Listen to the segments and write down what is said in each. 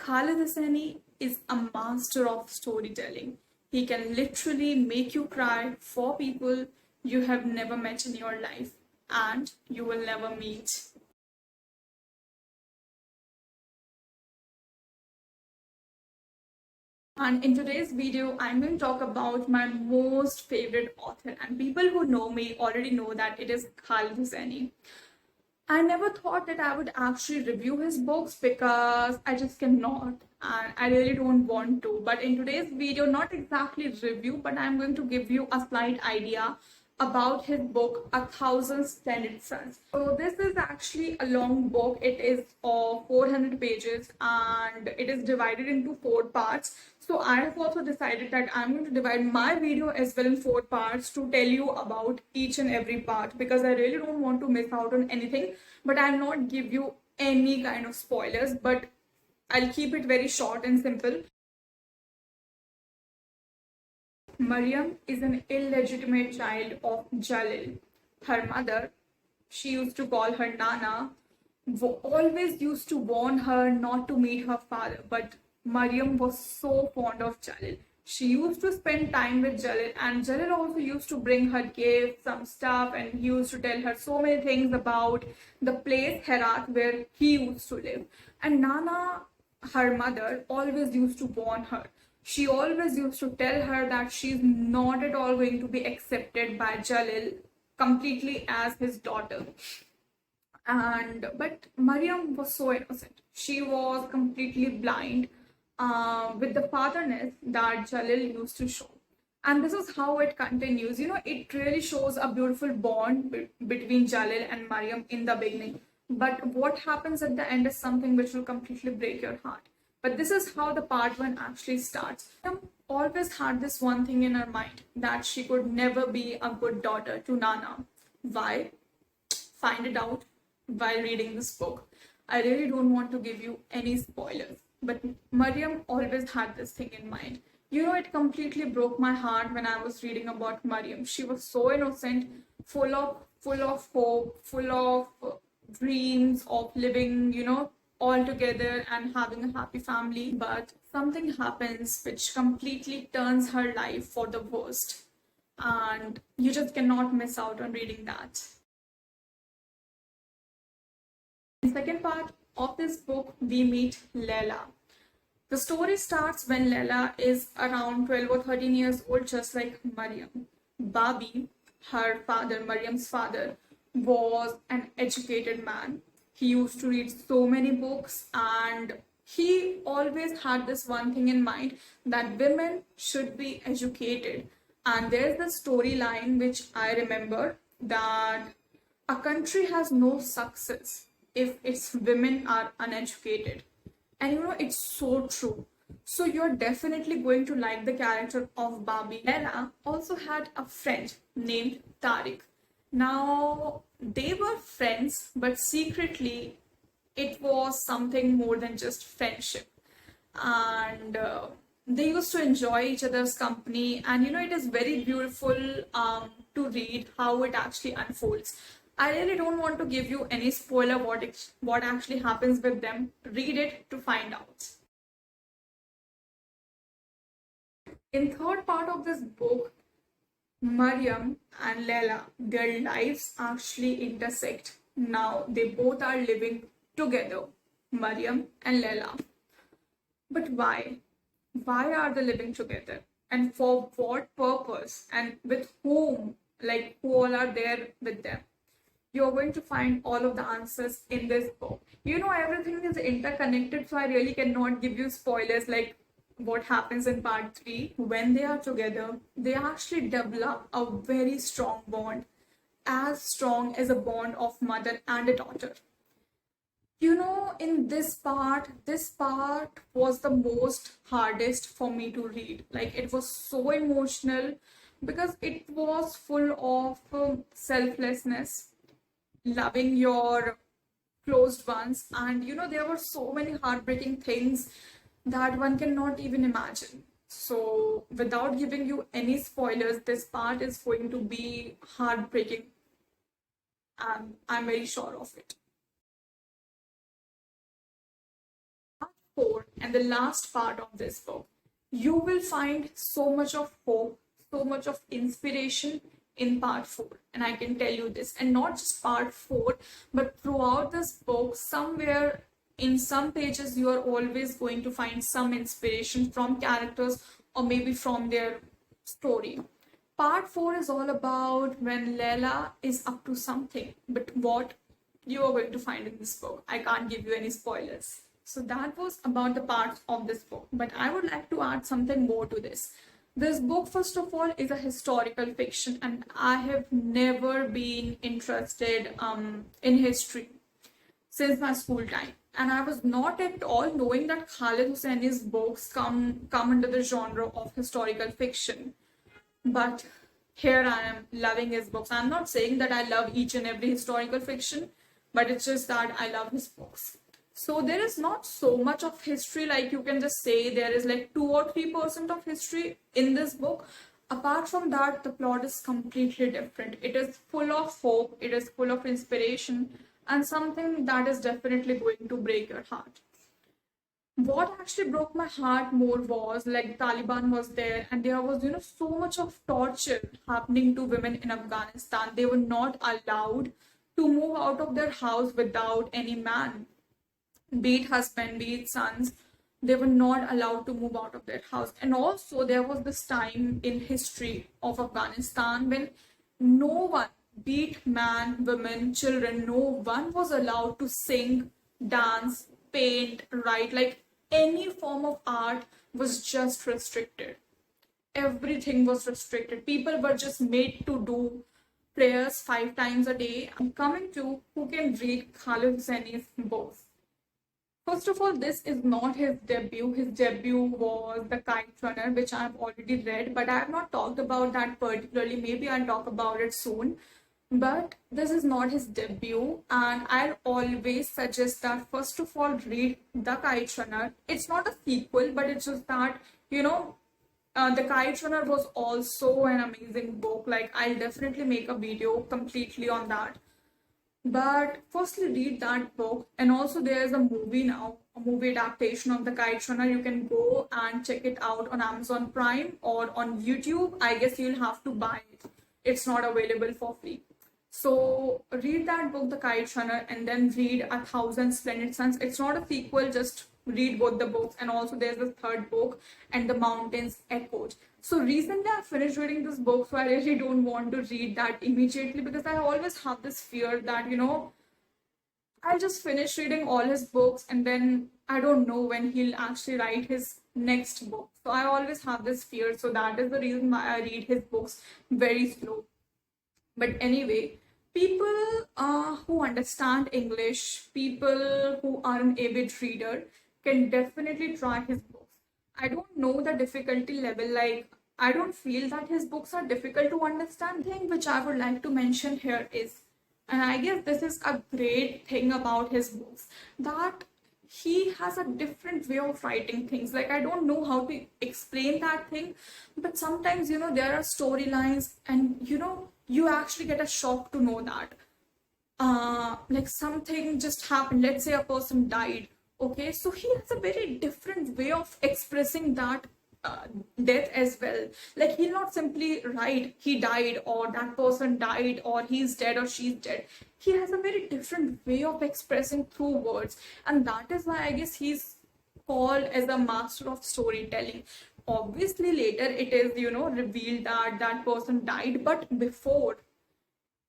Khalid Hosseini is a master of storytelling. He can literally make you cry for people you have never met in your life and you will never meet. And in today's video, I'm going to talk about my most favorite author, and people who know me already know that it is Khalid Hosseini. I never thought that I would actually review his books because I just cannot and I really don't want to. But in today's video, not exactly review, but I'm going to give you a slight idea about his book, A Thousand Splendid Suns. So this is actually a long book. It is of 400 pages and it is divided into 4 parts. So I have also decided that I'm going to divide my video as well in 4 parts to tell you about each and every part because I really don't want to miss out on anything, but I'll not give you any kind of spoilers, but I'll keep it very short and simple. Mariam is an illegitimate child of Jalil. Her mother, she used to call her Nana, always used to warn her not to meet her father, but Mariam was so fond of Jalil. She used to spend time with Jalil, and Jalil also used to bring her gifts, some stuff, and he used to tell her so many things about the place Herat where he used to live. And Nana, her mother, always used to warn her. She always used to tell her that she's not at all going to be accepted by Jalil completely as his daughter. And but Mariam was so innocent. She was completely blind with the fatherness that Jalil used to show. And this is how it continues. You know, it really shows a beautiful bond between Jalil and Mariam in the beginning. But what happens at the end is something which will completely break your heart. But this is how the part one actually starts. Mariam always had this one thing in her mind that she could never be a good daughter to Nana. Why? Find it out while reading this book. I really don't want to give you any spoilers, but Mariam always had this thing in mind. You know, it completely broke my heart when I was reading about Mariam. She was so innocent, full of hope, full of dreams of living, all together and having a happy family. But something happens which completely turns her life for the worst, and you just cannot miss out on reading that. In the second part of this book, we meet Leila. The story starts when Leila is around 12 or 13 years old, just like Mariam. Babi, her father, Mariam's father, was an educated man. He used to read so many books and he always had this one thing in mind that women should be educated. And there's the storyline which I remember that a country has no success if its women are uneducated. And you know, it's so true. So you're definitely going to like the character of Barbie. Leila also had a friend named Tariq. Now, they were friends, but secretly, it was something more than just friendship. And they used to enjoy each other's company. And you know, it is very beautiful to read how it actually unfolds. I really don't want to give you any spoiler what actually happens with them. Read it to find out. In third part of this book, Mariam and Leila, their lives actually intersect. Now they both are living together, Mariam and Leila. But why? Why are they living together? And for what purpose? And with whom? Like, who all are there with them? You're going to find all of the answers in this book. You know, everything is interconnected, so I really cannot give you spoilers like what happens in part 3. When they are together, they actually develop a very strong bond, as strong as a bond of mother and a daughter. You know, in this part was the most hardest for me to read. Like, it was so emotional because it was full of selflessness, loving your closed ones, and you know, there were so many heartbreaking things that one cannot even imagine. So without giving you any spoilers, this part is going to be heartbreaking and I'm very sure of it. Part 4 and the last part of this book, you will find so much of hope, so much of inspiration in part 4. And I can tell you this, and not just part 4, but throughout this book, somewhere in some pages, you are always going to find some inspiration from characters or maybe from their story. Part 4 is all about when Layla is up to something, but what you are going to find in this book. I can't give you any spoilers. So that was about the parts of this book, but I would like to add something more to this. This book, first of all, is a historical fiction, and I have never been interested in history since my school time. And I was not at all knowing that Khalid Hosseini's books come under the genre of historical fiction. But here I am loving his books. I'm not saying that I love each and every historical fiction, but it's just that I love his books. So there is not so much of history, like you can just say there is like 2 or 3% of history in this book. Apart from that, the plot is completely different. It is full of hope, it is full of inspiration, and something that is definitely going to break your heart. What actually broke my heart more was like Taliban was there, and there was, so much of torture happening to women in Afghanistan. They were not allowed to move out of their house without any man, be it husband, be it sons. They were not allowed to move out of their house. And also there was this time in history of Afghanistan when no one, be it man, women, children, no one was allowed to sing, dance, paint, write, like any form of art was just restricted. Everything was restricted. People were just made to do prayers 5 times a day. I'm coming to who can read Khalid Hosseini's books. First of all, this is not his debut. His debut was The Kite Runner, which I've already read, but I have not talked about that particularly. Maybe I'll talk about it soon. But this is not his debut, and I'll always suggest that first of all, read The Kite Runner. It's not a sequel, but it's just that, The Kite Runner was also an amazing book. Like, I'll definitely make a video completely on that. But firstly, read that book. And also, there's a movie now, a movie adaptation of The Kite Runner. You can go and check it out on Amazon Prime or on YouTube. I guess you'll have to buy it. It's not available for free. So read that book, The Kite Runner, and then read A Thousand Splendid Suns. It's not a sequel, just read both the books. And also there's the third book, And the Mountains Echoed. So recently I finished reading this book, so I really don't want to read that immediately because I always have this fear that, I'll just finish reading all his books and then I don't know when he'll actually write his next book. So I always have this fear. So that is the reason why I read his books very slow. But anyway, people who understand English, people who are an avid reader can definitely try his books. I don't know the difficulty level, like I don't feel that his books are difficult to understand. Thing which I would like to mention here is, and I guess this is a great thing about his books, that he has a different way of writing things. Like, I don't know how to explain that thing, but sometimes, there are storylines and, you actually get a shock to know that. Like something just happened. Let's say a person died. Okay, so he has a very different way of expressing that death as well. Like, he'll not simply write he died or that person died or he's dead or she's dead. He has a very different way of expressing through words, and that is why I guess he's called as a master of storytelling. Obviously later it is revealed that that person died, but before,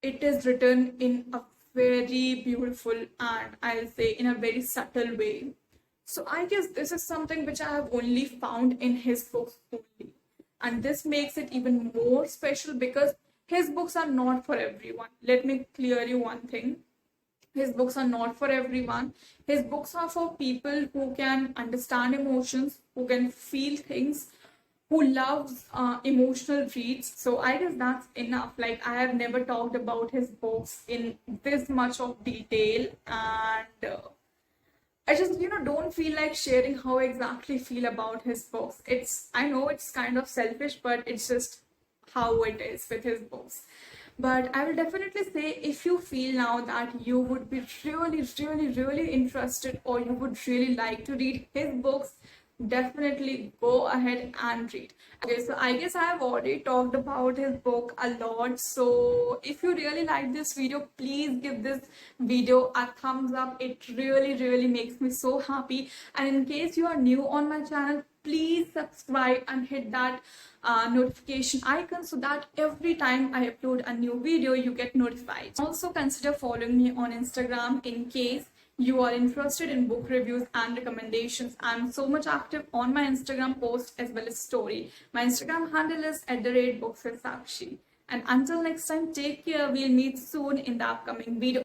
it is written in a very beautiful and I'll say in a very subtle way. So I guess this is something which I have only found in his books only. And this makes it even more special because his books are not for everyone. Let me clear you one thing. His books are not for everyone. His books are for people who can understand emotions, who can feel things, who loves emotional reads. So I guess that's enough. Like, I have never talked about his books in this much of detail, and I just don't feel like sharing how I exactly feel about his books. I know it's kind of selfish, but it's just how it is with his books. But I will definitely say, if you feel now that you would be really interested, or you would really like to read his books, definitely go ahead and read. Okay, so I guess I have already talked about his book a lot. So if you really like this video, please give this video a thumbs up. It really makes me so happy. And in case you are new on my channel, please subscribe and hit that notification icon, so that every time I upload a new video, you get notified. Also consider following me on Instagram in case you are interested in book reviews and recommendations. I'm so much active on my Instagram post as well as story. My Instagram handle is @books with Sakshi. And until next time, take care. We'll meet soon in the upcoming video.